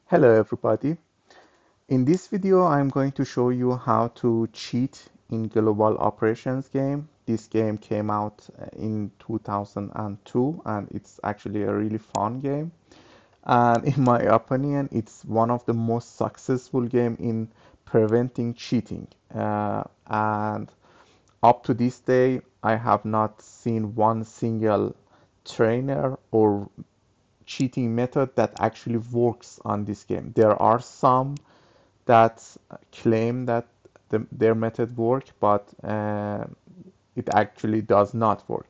Hello everybody. In this video I'm going to show you how to cheat in Global Operations game. This game came out in 2002 and it's actually a really fun game. And in my opinion, it's one of the most successful game in preventing cheating. And up to this day, I have not seen one single trainer or cheating method that actually works on this game. There are some that claim that their method work, but it actually does not work.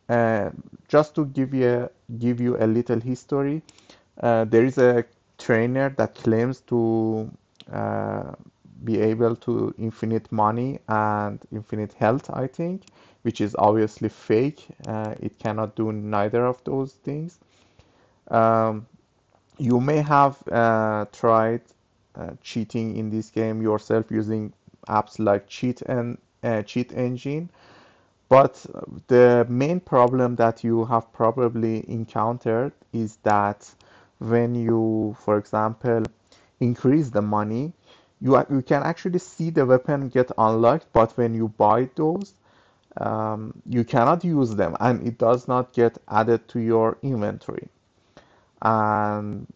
Uh, just to give you a little history, there is a trainer that claims to uh, be able to infinite money and infinite health, I think, which is obviously fake. It cannot do neither of those things. Um, you may have tried cheating in this game yourself using apps like Cheat Engine, but the main problem that you have probably encountered is that when you, for example, increase the money, you can actually see the weapon get unlocked, but when you buy those, you cannot use them, and it does not get added to your inventory. And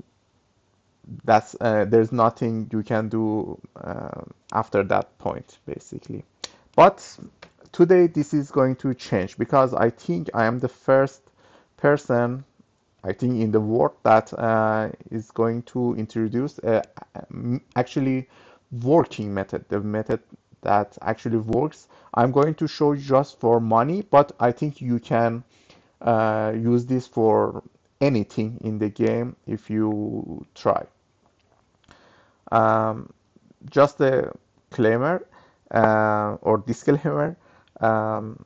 that's there's nothing you can do after that point, basically. But today this is going to change because I think I am the first person, I think, in the world that is going to introduce a actually working method, the method that actually works. I'm going to show you just for money, but I think you can use this for anything in the game if you try. Um, just a disclaimer or disclaimer, um,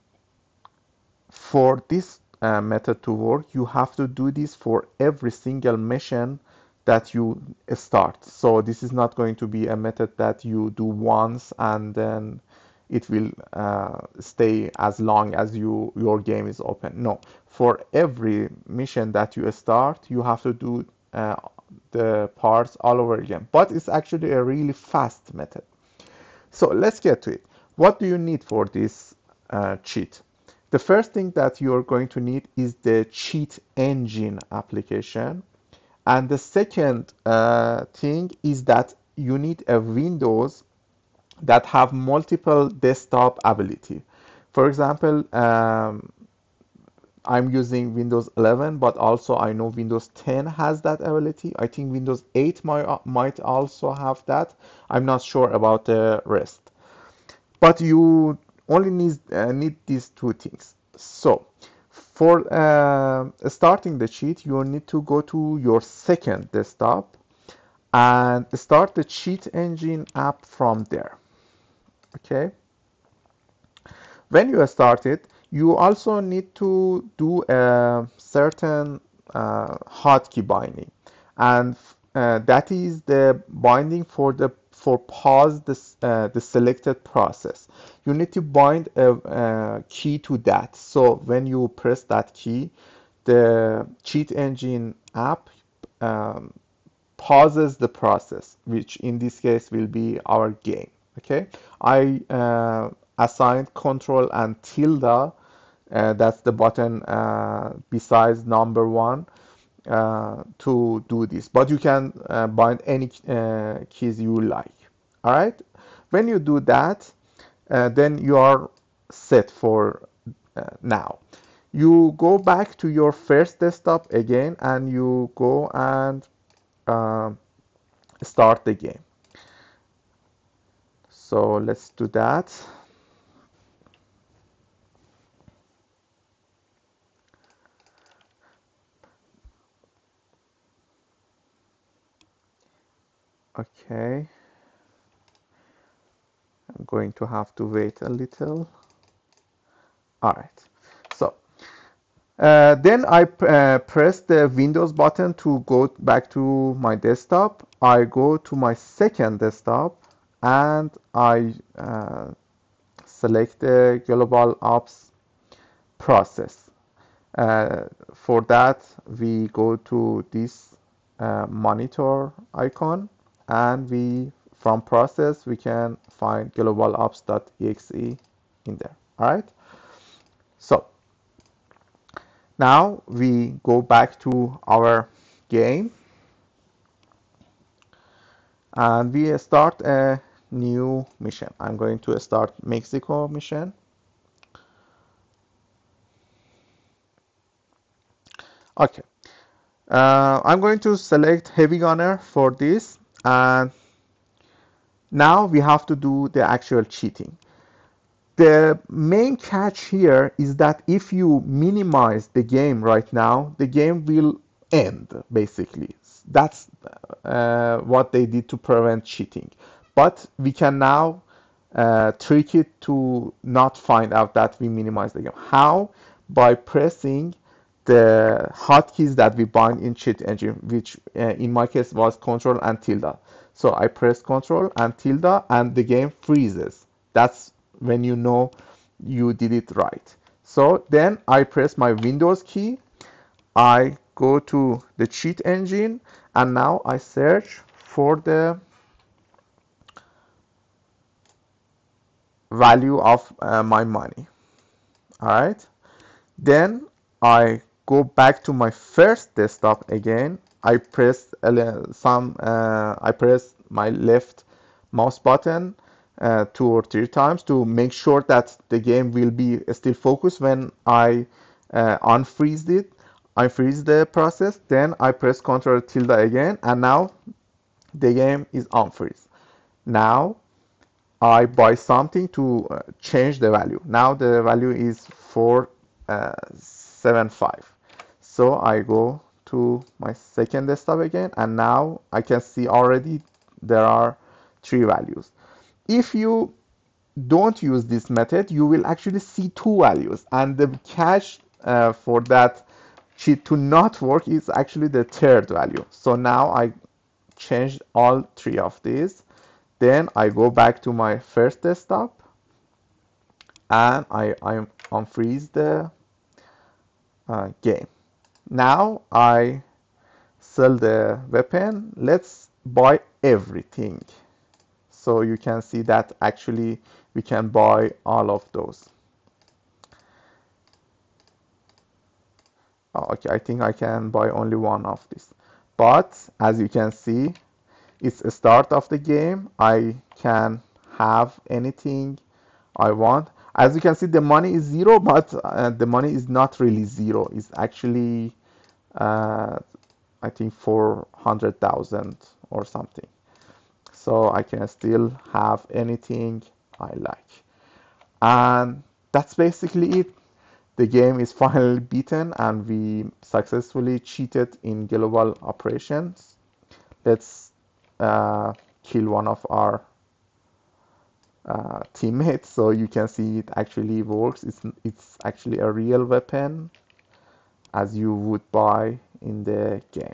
for this method to work, you have to do this for every single mission that you start. So this is not going to be a method that you do once and then it will stay as long as your game is open. No, for every mission that you start, you have to do the parts all over again. But it's actually a really fast method. So let's get to it. What do you need for this cheat? The first thing that you're going to need is the cheat engine application. And the second thing is that you need a Windows that have multiple desktop ability. For example, I'm using Windows 11, but also I know Windows 10 has that ability. I think Windows 8 might also have that. I'm not sure about the rest. But you only need these two things. So for starting the cheat, you need to go to your second desktop and start the cheat engine app from there. Okay. When you start it, you also need to do a certain hotkey binding, and that is the binding for pause the selected process. You need to bind a key to that. So when you press that key, the cheat engine app um, pauses the process, which in this case will be our game. Okay, I assigned control and tilde, that's the button besides number one, to do this. But you can bind any keys you like. All right, when you do that, then you are set for now. You go back to your first desktop again and you go and um, start the game. So let's do that. Okay, I'm going to have to wait a little. All right. So then I press the Windows button to go back to my desktop. I go to my second desktop and I select the Global Ops process. For that, we go to this monitor icon, and we from process we can find globalops.exe in there. All right. So now we go back to our game and we start a new mission. I'm going to start Mexico mission. Okay. I'm going to select heavy gunner for this, and now we have to do the actual cheating. The main catch here is that if you minimize the game right now, the game will end basically. That's what they did to prevent cheating. But we can now trick it to not find out that we minimize the game. How? By pressing the hotkeys that we bind in cheat engine, which in my case was control and tilde. So I press control and tilde and the game freezes. That's when you know you did it right. So then I press my Windows key, I go to the cheat engine, and now I search for the value of my money. All right. Then I go back to my first desktop again. I press my left mouse button 2 or 3 times to make sure that the game will be still focused when I unfreeze it. I freeze the process, then I press Ctrl tilde again, and now the game is unfreeze. Now I buy something to change the value. Now the value is 475. So I go to my second desktop again, and now I can see already there are 3 values. If you don't use this method, you will actually see 2 values, and the catch for that cheat to not work is actually the third value. So now I changed all 3 of these. Then I go back to my first desktop and I unfreeze the game. Now I sell the weapon. Let's buy everything. So you can see that actually we can buy all of those. Oh, okay, I think I can buy only one of these. But as you can see, it's a start of the game. I can have anything I want. As you can see, the money is zero, but the money is not really zero. It's actually, uh, I think, 400,000 or something. So I can still have anything I like. And that's basically it. The game is finally beaten, and we successfully cheated in global operations. Let's kill one of our teammates so you can see it actually works. It's actually a real weapon as you would buy in the game.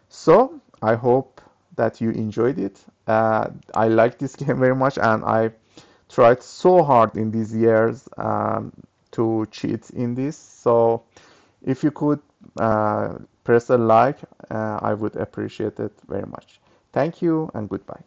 So I hope that you enjoyed it. I like this game very much, and I tried so hard in these years to cheat in this. So if you could press a like, I would appreciate it very much. Thank you and goodbye.